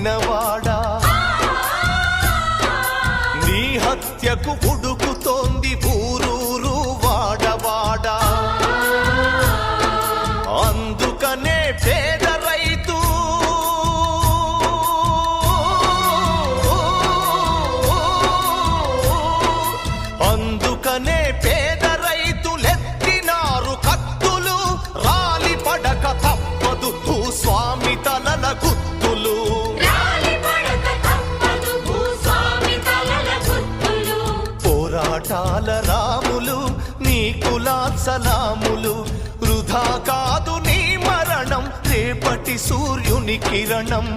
పుట్టినవాడా నీ హత్యకు ఉడుకుతోంది ఊరూరు వాడవాడా అందుకనే పేద రైతు అందుకనే పేద రైతులెత్తినారు కత్తులు రాలి పడక తప్పదు భూస్వామి తలల గుత్తులు పోరాటాల రాములు నీ కులాసలాములు వృధా కాదు నీ మరణం రేపటి సూర్యుని కిరణం